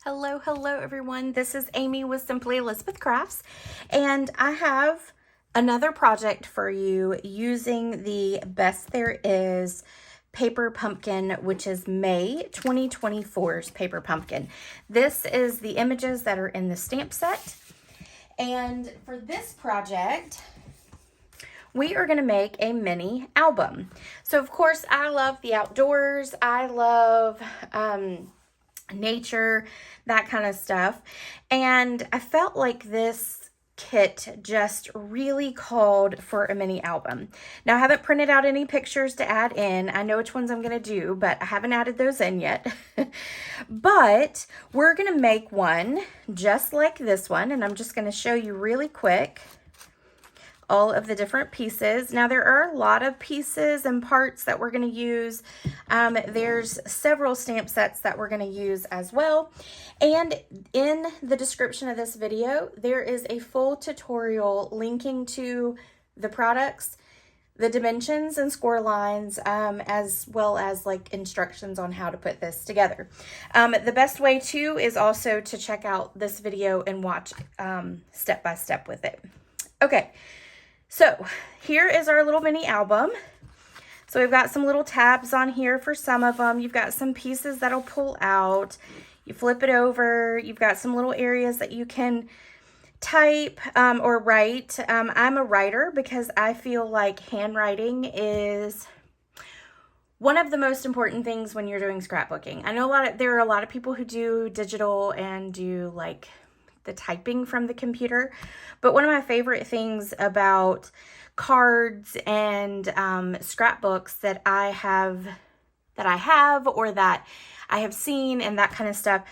Hello everyone. This is Amy with Simply Elizabeth Crafts, and I have another project for you using the Best There Is paper pumpkin, which is May 2024's paper pumpkin. This is the images that are in the stamp set, and for this project we are going to make a mini album. So of course I love the outdoors. I love nature, that kind of stuff. And I felt like this kit just really called for a mini album. Now I haven't printed out any pictures to add in. I know which ones I'm going to do, but I haven't added those in yet. But we're going to make one just like this one, and I'm just going to show you really quick all of the different pieces. Now there are a lot of pieces and parts that we're going to use. There's several stamp sets that we're going to use as well. And in the description of this video, there is a full tutorial linking to the products, the dimensions and score lines, as well as like instructions on how to put this together. The best way too is also to check out this video and watch step by step with it. Okay. So here is our little mini album. So we've got some little tabs on here for some of them. You've got some pieces that'll pull out. You flip it over. You've got some little areas that you can type or write. I'm a writer because I feel like handwriting is one of the most important things when you're doing scrapbooking. I know there are a lot of people who do digital and do like the typing from the computer, but one of my favorite things about cards and scrapbooks that I have or that I have seen and that kind of stuff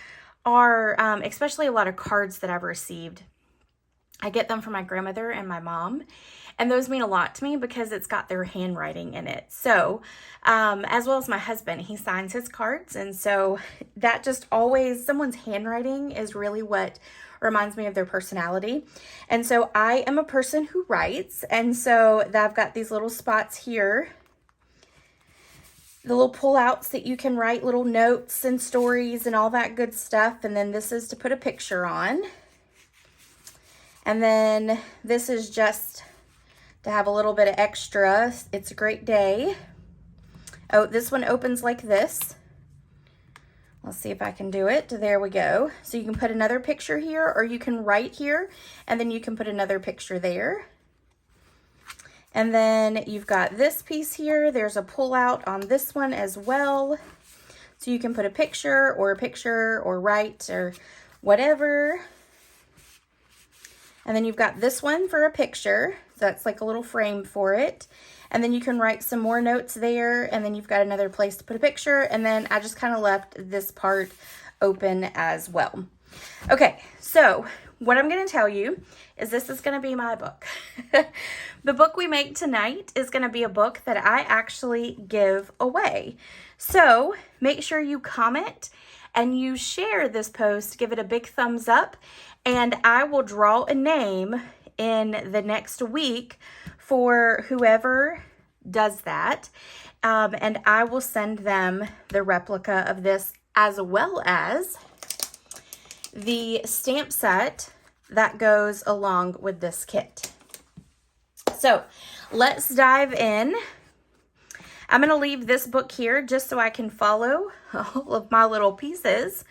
are especially a lot of cards that I've received. I get them from my grandmother and my mom, and those mean a lot to me because it's got their handwriting in it. So as well as my husband, he signs his cards, and so that just always, someone's handwriting is really what reminds me of their personality. And so I am a person who writes, and so I've got these little spots here, the little pull-outs that you can write little notes and stories and all that good stuff. And then this is to put a picture on. And then this is just to have a little bit of extra. It's a great day. Oh, this one opens like this. Let's see if I can do it. There we go. So you can put another picture here, or you can write here, and then you can put another picture there. And then you've got this piece here. There's a pull-out on this one as well. So you can put a picture or write or whatever. And then you've got this one for a picture. So that's like a little frame for it. And then you can write some more notes there, and then you've got another place to put a picture, and then I just kind of left this part open as well. Okay, so what I'm going to tell you is this is going to be my book. The book we make tonight is going to be a book that I actually give away. So make sure you comment and you share this post, give it a big thumbs up, and I will draw a name in the next week for whoever does that, and I will send them the replica of this as well as the stamp set that goes along with this kit. So let's dive in. I'm going to leave this book here just so I can follow all of my little pieces.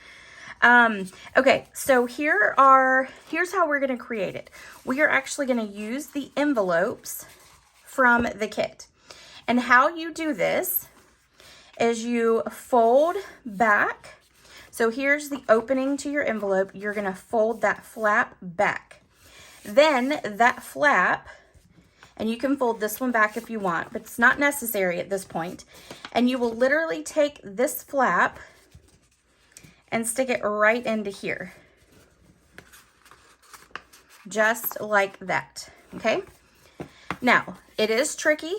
Okay, so here's how we're going to create it. We are actually going to use the envelopes from the kit. And how you do this is you fold back. So here's the opening to your envelope. You're going to fold that flap back. Then that flap, and you can fold this one back if you want, but it's not necessary at this point. And you will literally take this flap and stick it right into here. Just like that, okay? Now, it is tricky.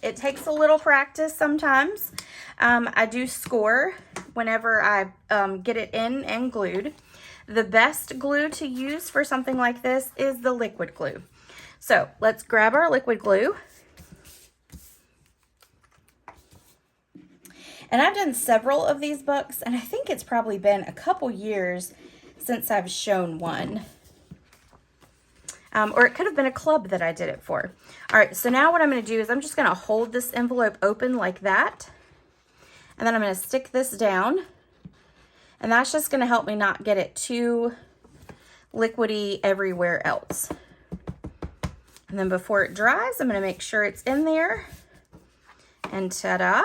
It takes a little practice sometimes. I do score whenever I get it in and glued. The best glue to use for something like this is the liquid glue. So let's grab our liquid glue. And I've done several of these books, and I think it's probably been a couple years since I've shown one. Or it could have been a club that I did it for. All right, so now what I'm going to do is I'm just going to hold this envelope open like that. And then I'm going to stick this down. And that's just going to help me not get it too liquidy everywhere else. And then before it dries, I'm going to make sure it's in there. And ta-da.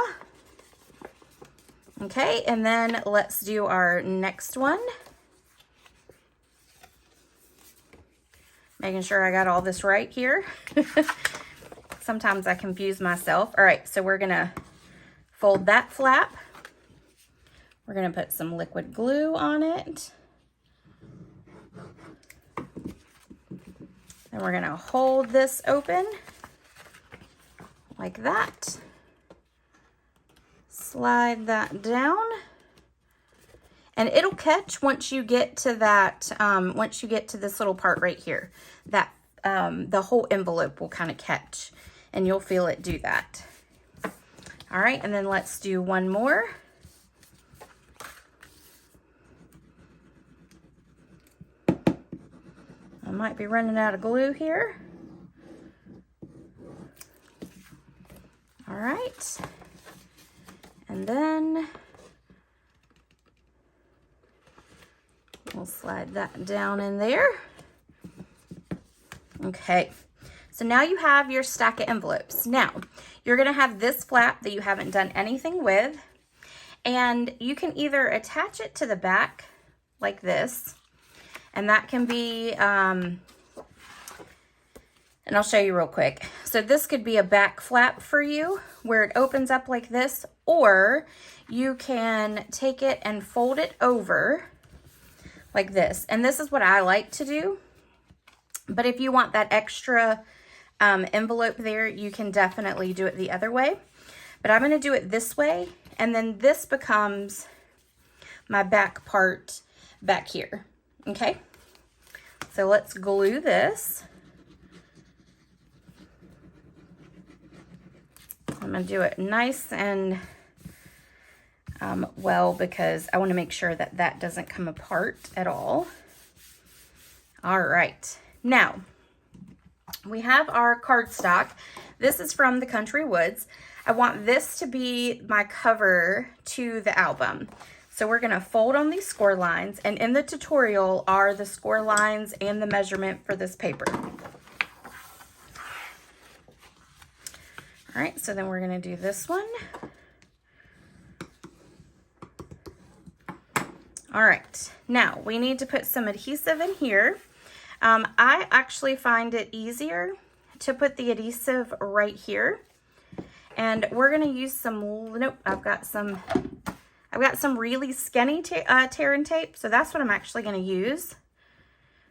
Okay, and then let's do our next one. Making sure I got all this right here. Sometimes I confuse myself. All right, so we're gonna fold that flap. We're gonna put some liquid glue on it. Then we're gonna hold this open like that. Slide that down. And it'll catch once you get to that, once you get to this little part right here, that the whole envelope will kind of catch and you'll feel it do that. All right, and then let's do one more. I might be running out of glue here. All right, and then we'll slide that down in there. Okay, so now you have your stack of envelopes. Now, you're gonna have this flap that you haven't done anything with, and you can either attach it to the back like this, and that can be, and I'll show you real quick. So this could be a back flap for you where it opens up like this, or you can take it and fold it over like this. And this is what I like to do. But if you want that extra envelope there, you can definitely do it the other way. But I'm going to do it this way. And then this becomes my back part back here. Okay. So let's glue this. I'm going to do it nice and well, because I want to make sure that that doesn't come apart at all. All right, now we have our cardstock. This is from the Country Woods. I want this to be my cover to the album. So we're going to fold on these score lines, and in the tutorial are the score lines and the measurement for this paper. All right, so then we're going to do this one. All right, now we need to put some adhesive in here. I actually find it easier to put the adhesive right here. And we're gonna use some, nope, I've got some really skinny tear and tape, so that's what I'm actually gonna use.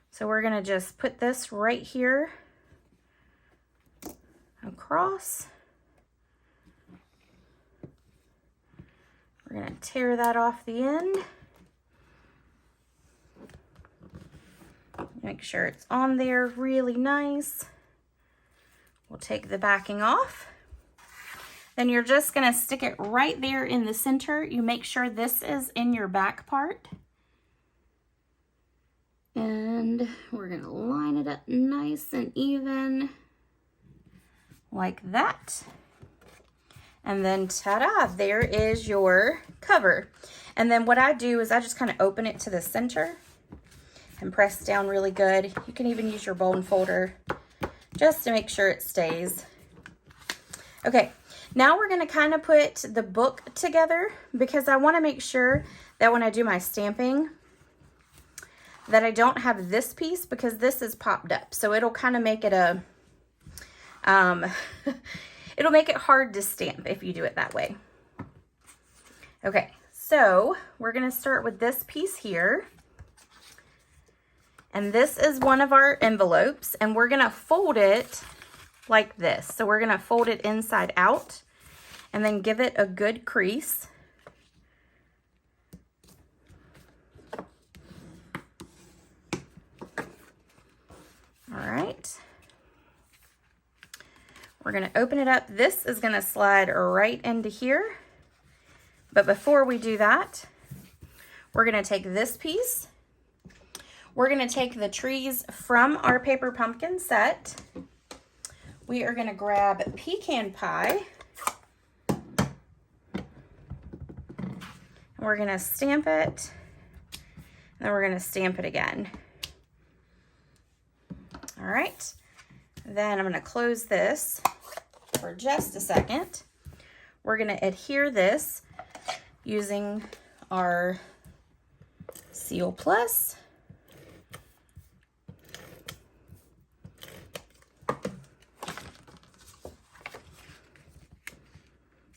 So we're gonna just put this right here across. We're gonna tear that off the end. Make sure it's on there really nice. We'll take the backing off. Then you're just gonna stick it right there in the center. You make sure this is in your back part. And we're gonna line it up nice and even like that. And then ta-da, there is your cover. And then what I do is I just kind of open it to the center and press down really good. You can even use your bone folder just to make sure it stays. Okay, now we're gonna kind of put the book together, because I wanna make sure that when I do my stamping that I don't have this piece, because this is popped up. So it'll kind of make it a, it'll make it hard to stamp if you do it that way. Okay, so we're gonna start with this piece here. And this is one of our envelopes, and we're gonna fold it like this. So we're gonna fold it inside out and then give it a good crease. All right. We're gonna open it up. This is gonna slide right into here. But before we do that, we're going to take this piece. We're going to take the trees from our paper pumpkin set. We are going to grab pecan pie. And we're going to stamp it. And then we're going to stamp it again. All right. Then I'm going to close this for just a second. We're going to adhere this using our Seal Plus.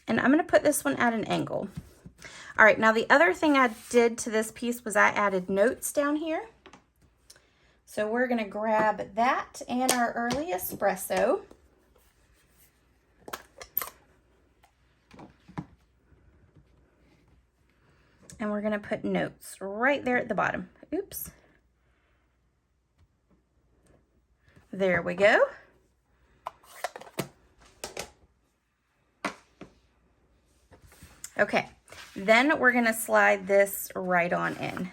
And I'm going to put this one at an angle. All right, now the other thing I did to this piece was I added notes down here. So we're going to grab that and our early espresso. And we're going to put notes right there at the bottom. Oops. There we go. Okay, then we're going to slide this right on in.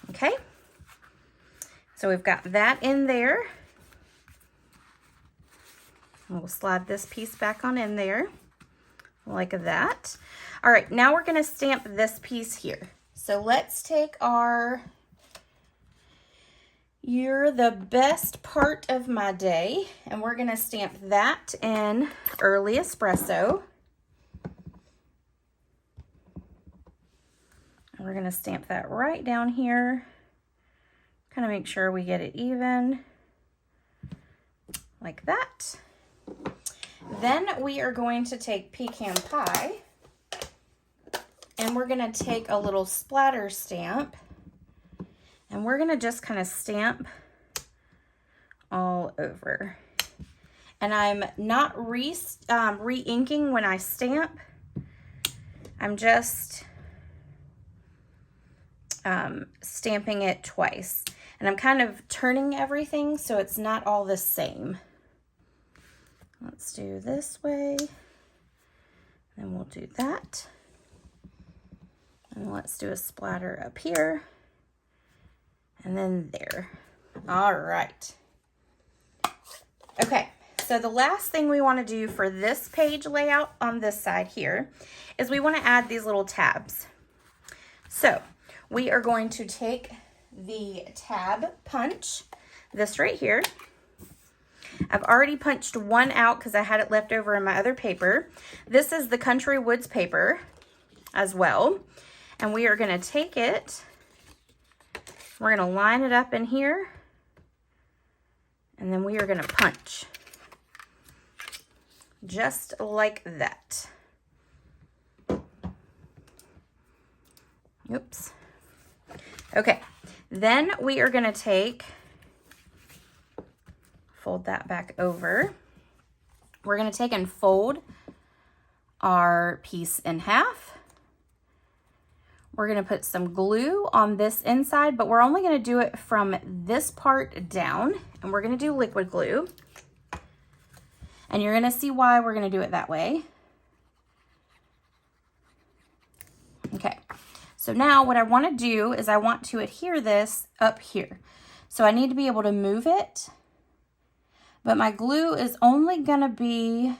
Okay, so we've got that in there. We'll slide this piece back on in there like that. All right, now we're going to stamp this piece here. So let's take our "You're the best part of my day," and we're going to stamp that in early espresso. And we're going to stamp that right down here. Kind of make sure we get it even like that. Then we are going to take pecan pie and we're going to take a little splatter stamp and we're going to just kind of stamp all over. And I'm not re-inking when I stamp. I'm just stamping it twice. And I'm kind of turning everything so it's not all the same. Let's do this way. Then we'll do that. And let's do a splatter up here. And then there. All right. Okay, so the last thing we want to do for this page layout on this side here is we want to add these little tabs. So we are going to take the tab punch, this right here. I've already punched one out because I had it left over in my other paper. This is the Country Woods paper as well. And we are going to take it, we're going to line it up in here, and then we are going to punch. Just like that. Oops. Okay, then we are going to take, fold that back over. We're going to take and fold our piece in half. We're going to put some glue on this inside, but we're only going to do it from this part down, and we're going to do liquid glue. And you're going to see why we're going to do it that way. Okay, so now what I want to do is I want to adhere this up here. So I need to be able to move it, but my glue is only going to be,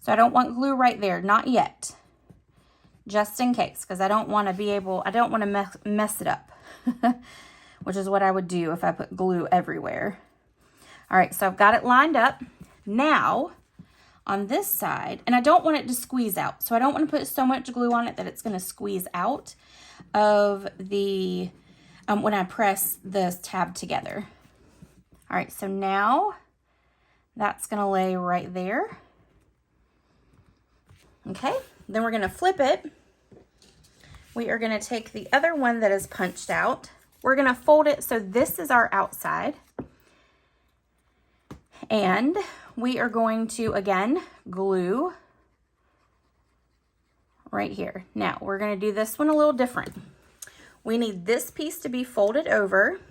so I don't want glue right there, not yet. Just in case, because I don't want to mess it up, which is what I would do if I put glue everywhere. All right, so I've got it lined up. Now, on this side, and I don't want it to squeeze out, so I don't want to put so much glue on it that it's going to squeeze out of the, when I press the tab together. All right, so now that's going to lay right there. Okay. Then we're going to flip it. We are going to take the other one that is punched out. We're going to fold it so this is our outside. And we are going to, again, glue right here. Now, we're going to do this one a little different. We need this piece to be folded over.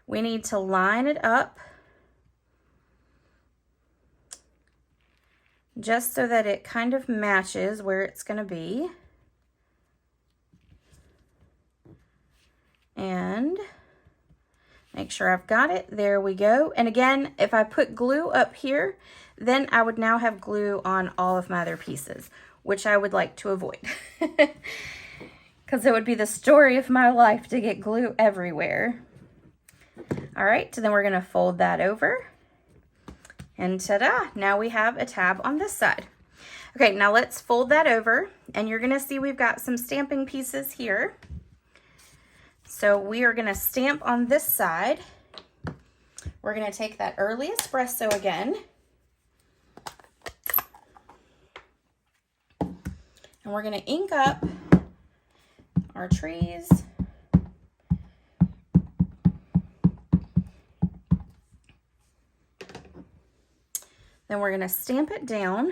We need to line it up just so that it kind of matches where it's going to be. And make sure I've got it. There we go. And again, if I put glue up here, then I would now have glue on all of my other pieces, which I would like to avoid. Because it would be the story of my life to get glue everywhere. All right, so then we're going to fold that over. And ta-da, now we have a tab on this side. Okay, now let's fold that over. And you're going to see we've got some stamping pieces here. So we are going to stamp on this side. We're going to take that early espresso again. And we're going to ink up our trees. Then we're going to stamp it down.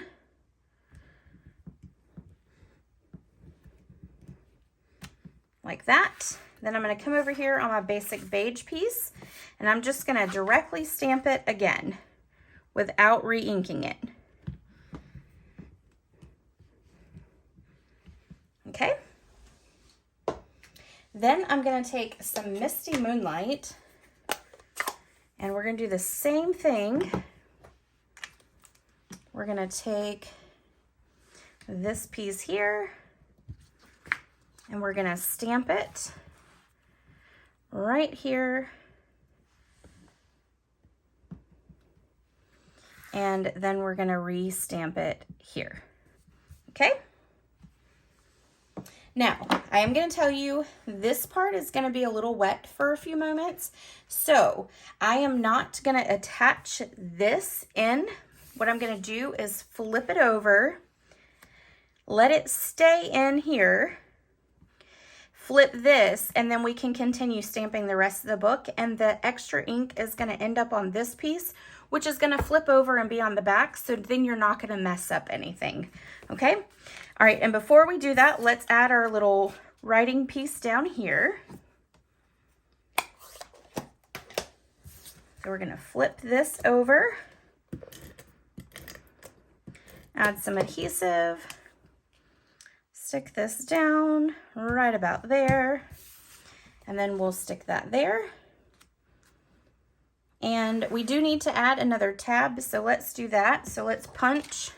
Like that. Then I'm going to come over here on my basic beige piece, and I'm just going to directly stamp it again without re-inking it. Okay. Then I'm going to take some Misty Moonlight, and we're going to do the same thing. We're going to take this piece here, and we're going to stamp it right here. And then we're going to re-stamp it here. Okay? Now, I am going to tell you this part is going to be a little wet for a few moments. So, I am not going to attach this in. What I'm going to do is flip it over, let it stay in here, flip this, and then we can continue stamping the rest of the book. And the extra ink is going to end up on this piece, which is going to flip over and be on the back. So then you're not going to mess up anything. Okay. All right. And before we do that, let's add our little writing piece down here. So we're going to flip this over, add some adhesive, stick this down right about there, and then we'll stick that there. And we do need to add another tab, so let's do that. So let's punch.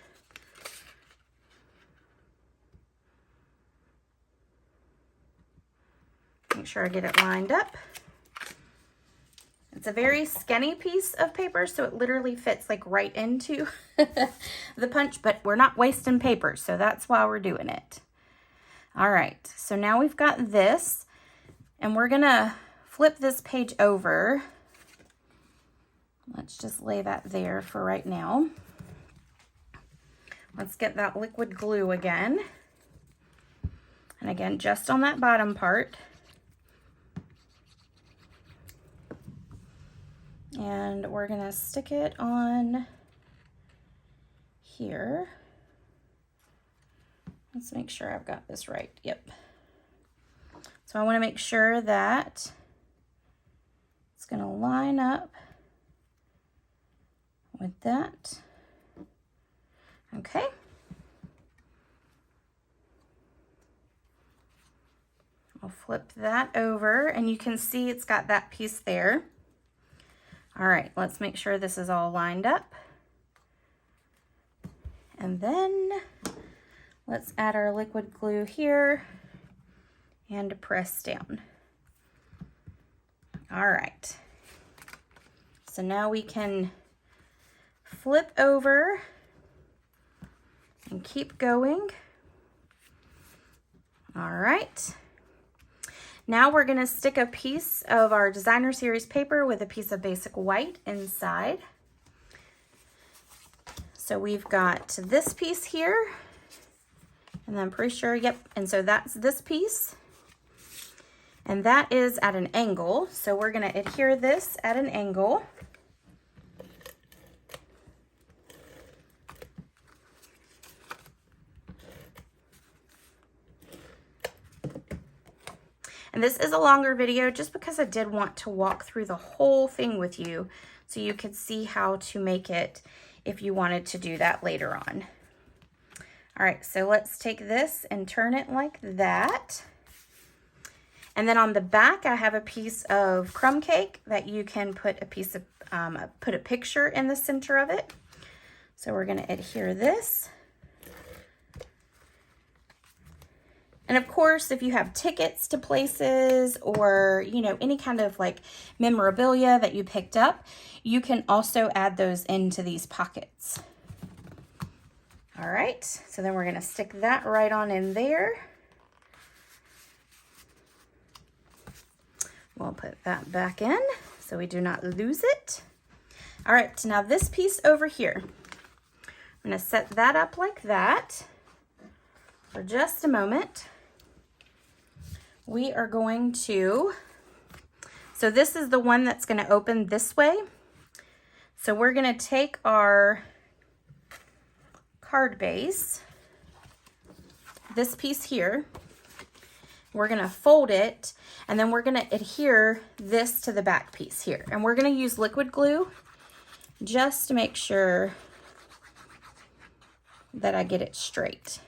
Make sure I get it lined up. It's a very skinny piece of paper, so it literally fits like right into the punch, but we're not wasting paper, so that's why we're doing it. All right, so now we've got this, and we're gonna flip this page over. Let's just lay that there for right now. Let's get that liquid glue again. And again, just on that bottom part. And we're gonna stick it on here. Let's make sure I've got this right. Yep. So I want to make sure that it's going to line up with that. Okay. I'll flip that over, and you can see it's got that piece there. All right, let's make sure this is all lined up. And then let's add our liquid glue here and press down. All right. So now we can flip over and keep going. All right. Now we're going to stick a piece of our designer series paper with a piece of basic white inside. So we've got this piece here, and I'm pretty sure, yep, and so that's this piece. And that is at an angle, so we're going to adhere this at an angle. And this is a longer video just because I did want to walk through the whole thing with you so you could see how to make it if you wanted to do that later on. All right, so let's take this and turn it like that. And then on the back, I have a piece of crumb cake that you can put a piece of, put a picture in the center of it. So we're gonna adhere this. And of course, if you have tickets to places or, you know, any kind of like memorabilia that you picked up, you can also add those into these pockets. All right, so then we're gonna stick that right on in there. We'll put that back in so we do not lose it. All right, now this piece over here, I'm gonna set that up like that for just a moment. We are going to, so this is the one that's gonna open this way. So we're gonna take our card base, this piece here, we're gonna fold it, and then we're gonna adhere this to the back piece here. And we're gonna use liquid glue just to make sure that I get it straight.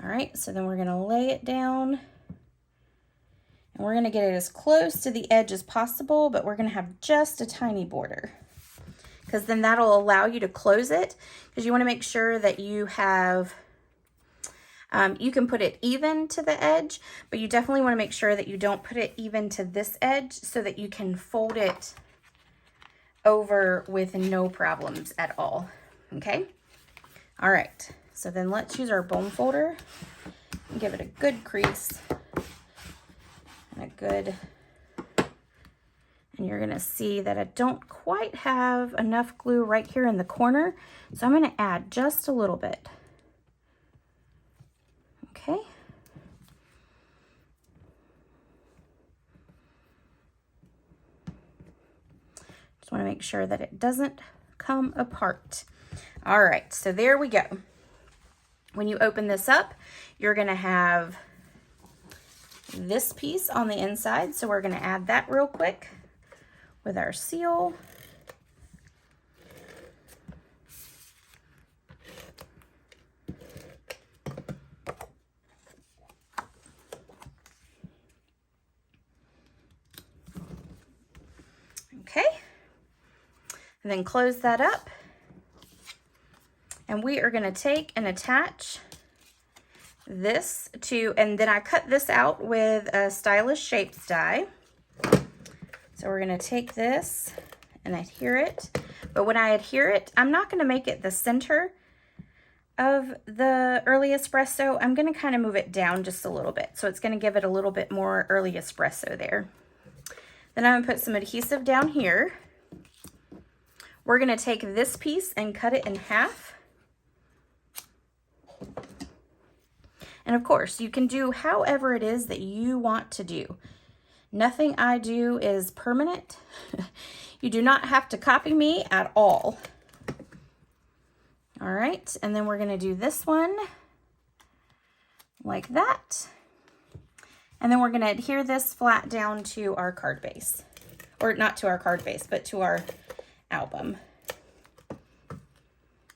All right, so then we're gonna lay it down, and we're gonna get it as close to the edge as possible, but we're gonna have just a tiny border, because then that'll allow you to close it, because you wanna make sure that you have, you can put it even to the edge, but you definitely wanna make sure that you don't put it even to this edge so that you can fold it over with no problems at all, okay? All right, so then let's use our bone folder and give it a good crease and a good, and you're gonna see that I don't quite have enough glue right here in the corner, so I'm gonna add just a little bit. Okay. Just want to make sure that it doesn't come apart. All right, so there we go. When you open this up, you're going to have this piece on the inside, so we're going to add that real quick with our seal. Okay, and then close that up. And we are gonna take and attach this to, and then I cut this out with a Stylish Shapes die. So we're gonna take this and adhere it. But when I adhere it, I'm not gonna make it the center of the early espresso. I'm gonna kind of move it down just a little bit. So it's gonna give it a little bit more early espresso there. Then I'm gonna put some adhesive down here. We're gonna take this piece and cut it in half. And of course, you can do however it is that you want to do. Nothing I do is permanent. You do not have to copy me at all. All right, and then we're gonna do this one like that. And then we're gonna adhere this flat down to our card base. Or not to our card base, but to our album.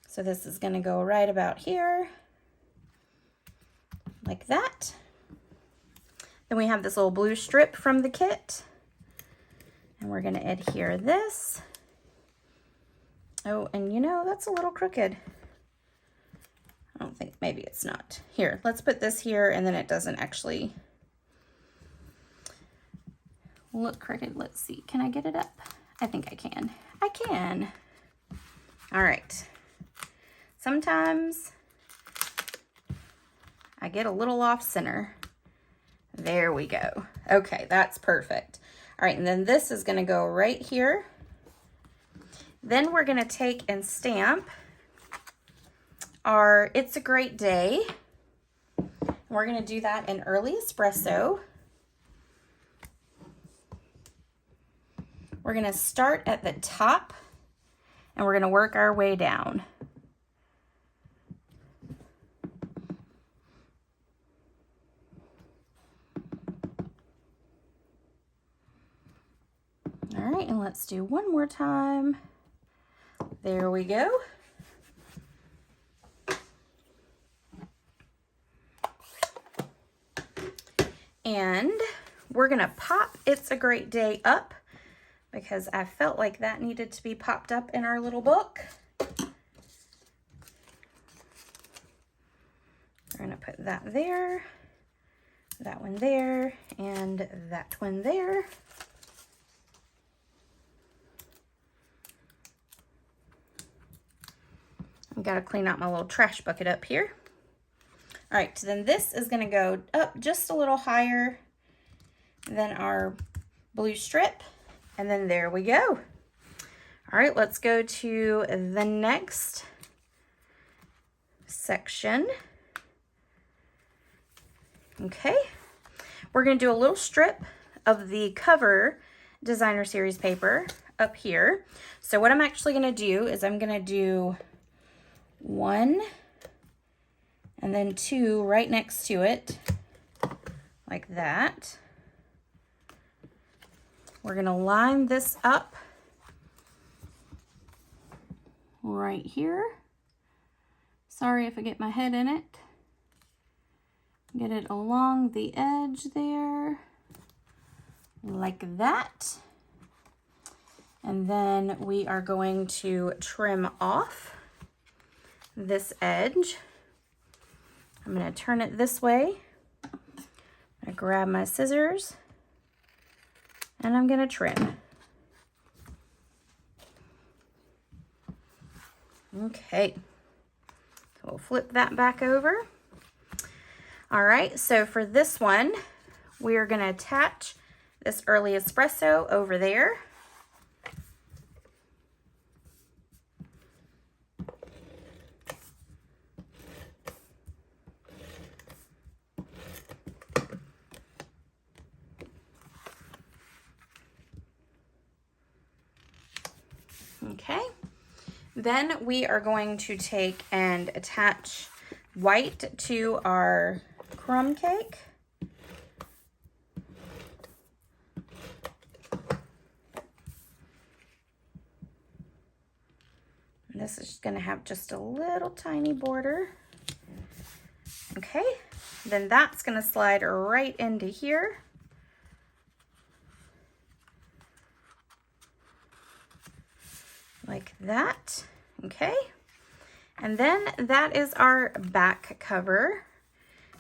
So this is gonna go right about here, like that. Then we have this little blue strip from the kit, and we're gonna adhere this. Oh, and you know, that's a little crooked. I don't think, maybe it's not. Here, let's put this here, and then it doesn't actually look crooked. Let's see, can I get it up? I think I can. I can. All right. Sometimes I get a little off center. There we go. Okay, that's perfect. All right, and then this is gonna go right here. Then we're gonna take and stamp our It's a Great Day. We're gonna do that in early espresso. We're gonna start at the top and we're gonna work our way down. All right, and let's do one more time. There we go. And we're gonna pop It's a Great Day up because I felt like that needed to be popped up in our little book. We're gonna put that there, that one there, and that one there. I've got to clean out my little trash bucket up here. All right, so then this is going to go up just a little higher than our blue strip. And then there we go. All right, let's go to the next section. Okay, we're going to do a little strip of the cover designer series paper up here. So what I'm actually going to do is I'm going to do 1 and then 2 right next to it, like that. We're going to line this up right here. Sorry if I get my head in it. Get it along the edge there, like that. And then we are going to trim off this edge. I'm going to turn it this way. I grab my scissors and I'm going to trim. Okay, so we'll flip that back over. All right, so for this one, we are going to attach this early espresso over there. Okay, then we are going to take and attach white to our crumb cake. And this is just going to have just a little tiny border. Okay, then that's going to slide right into here. Like that. Okay, and then that is our back cover.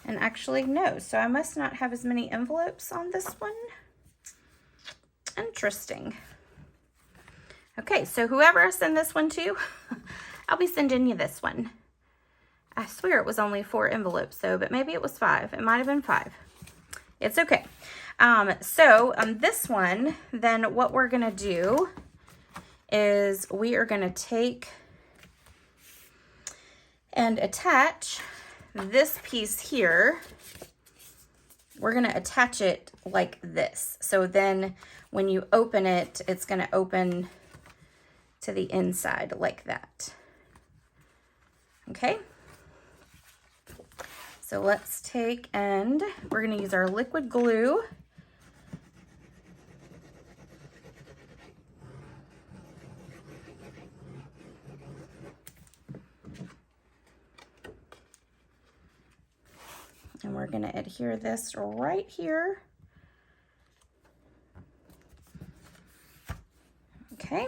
And actually, no, so I must not have as many envelopes on this one. Interesting. Okay, so whoever I send this one to, I'll be sending you this one. I swear it was only 4 envelopes though, but maybe it was 5. It might have been 5. It's okay. So on this one, then what we're gonna do is we are gonna take and attach this piece here. We're gonna attach it like this. So then when you open it, it's gonna open to the inside like that. Okay. So let's take and we're gonna use our liquid glue. And we're going to adhere this right here. Okay.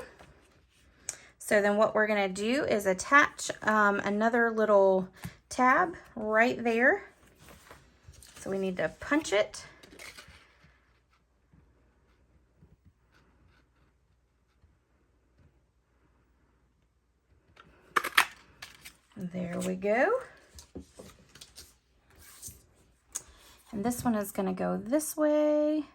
So then what we're going to do is attach another little tab right there. So we need to punch it. There we go. And this one is going to go this way.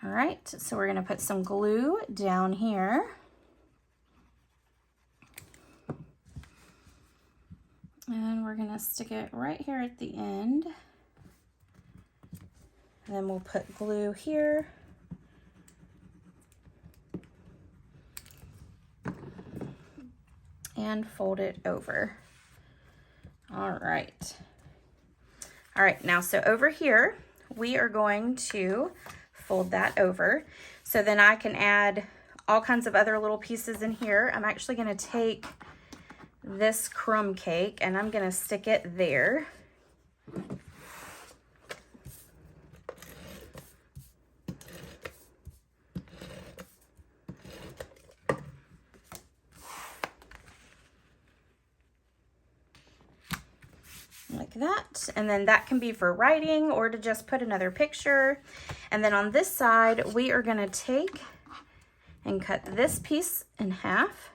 All right, so we're going to put some glue down here. And we're going to stick it right here at the end. And then we'll put glue here. And fold it over. All right. All right, now so over here, we are going to fold that over. So then I can add all kinds of other little pieces in here. I'm actually gonna take this crumb cake and I'm gonna stick it there. like that. And then that can be for writing or to just put another picture. And then on this side, we are gonna take and cut this piece in half.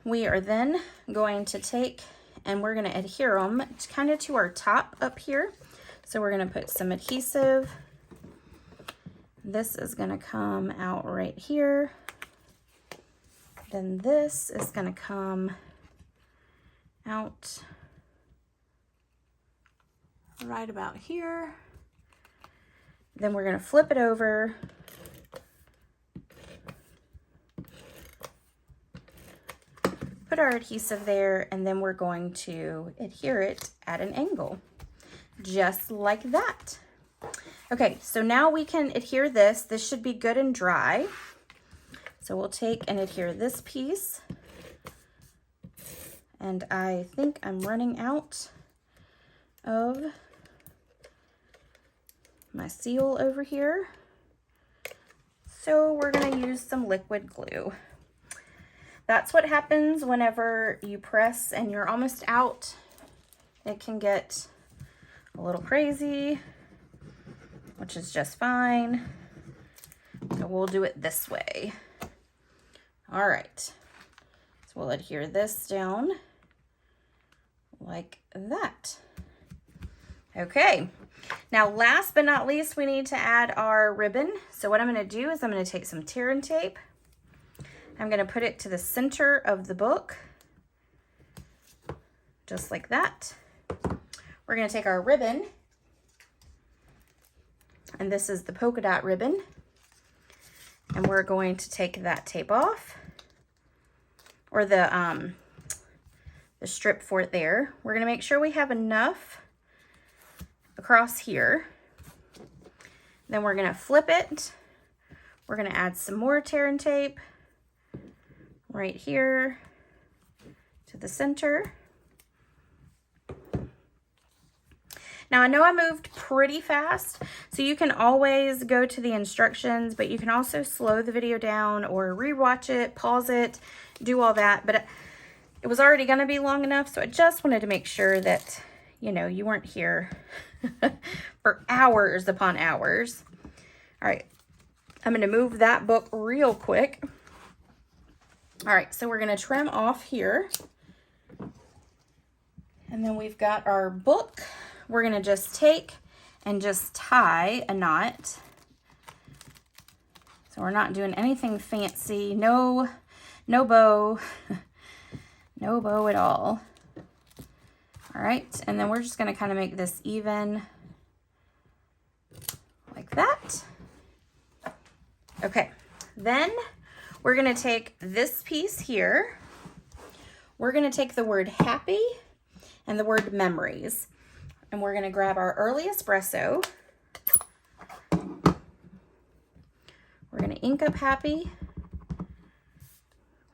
We are then going to take and we're gonna adhere them kind of to our top up here. So we're gonna put some adhesive. This is gonna come out right here. Then this is gonna come out right about here. Then we're gonna flip it over. Put our adhesive there, and then we're going to adhere it at an angle, just like that. Okay, so now we can adhere this. This should be good and dry. So we'll take and adhere this piece. And I think I'm running out of my seal over here. So we're gonna use some liquid glue. That's what happens whenever you press and you're almost out. It can get a little crazy, which is just fine. So we'll do it this way. All right, so we'll adhere this down like that. Okay, now last but not least, we need to add our ribbon. So what I'm gonna do is I'm gonna take some tear and tape. I'm gonna put it to the center of the book, just like that. We're gonna take our ribbon, and this is the polka dot ribbon, and we're going to take that tape off, or the strip for it there. We're gonna make sure we have enough across here. Then we're gonna flip it. We're gonna add some more tear and tape right here to the center. Now I know I moved pretty fast, so you can always go to the instructions, but you can also slow the video down or rewatch it, pause it, do all that. But it was already gonna be long enough, so I just wanted to make sure that, you know, you weren't here for hours upon hours. All right, I'm gonna move that book real quick. All right, so we're gonna trim off here. And then we've got our book. We're gonna just take and just tie a knot. So we're not doing anything fancy, no bow, no bow at all. All right, and then we're just gonna kind of make this even like that. Okay, then we're gonna take this piece here. We're gonna take the word happy and the word memories. And we're gonna grab our early espresso. We're gonna ink up happy.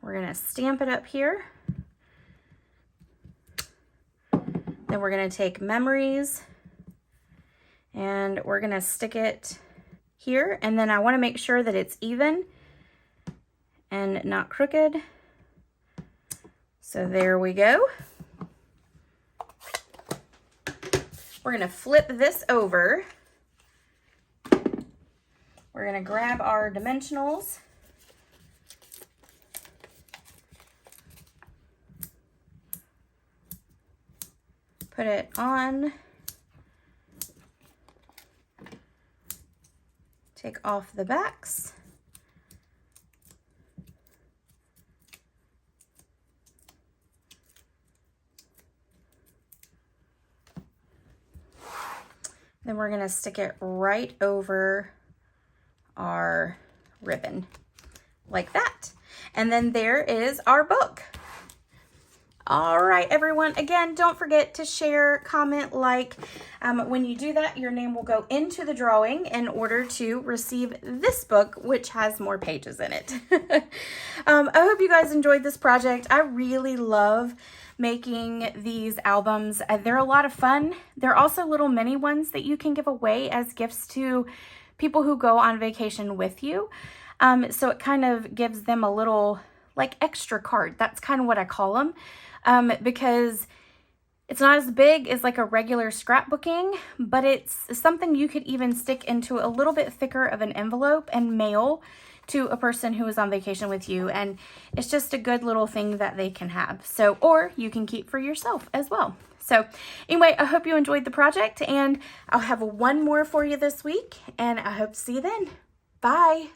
We're gonna stamp it up here. Then we're gonna take memories and we're gonna stick it here. And then I wanna make sure that it's even and not crooked. So there we go. We're gonna flip this over. We're gonna grab our dimensionals. Put it on. Take off the backs. Then we're gonna stick it right over our ribbon, like that. And then there is our book. All right, everyone. Again, don't forget to share, comment, like. When you do that, your name will go into the drawing in order to receive this book, which has more pages in it. I hope you guys enjoyed this project. I really love making these albums. They're a lot of fun. They're also little mini ones that you can give away as gifts to people who go on vacation with you. So it kind of gives them a little like extra card. That's kind of what I call them, because It's not as big as like a regular scrapbooking, but it's something you could even stick into a little bit thicker of an envelope and mail to a person who is on vacation with you. And it's just a good little thing that they can have. So, or you can keep for yourself as well. So anyway, I hope you enjoyed the project, and I'll have one more for you this week, and I hope to see you then. Bye.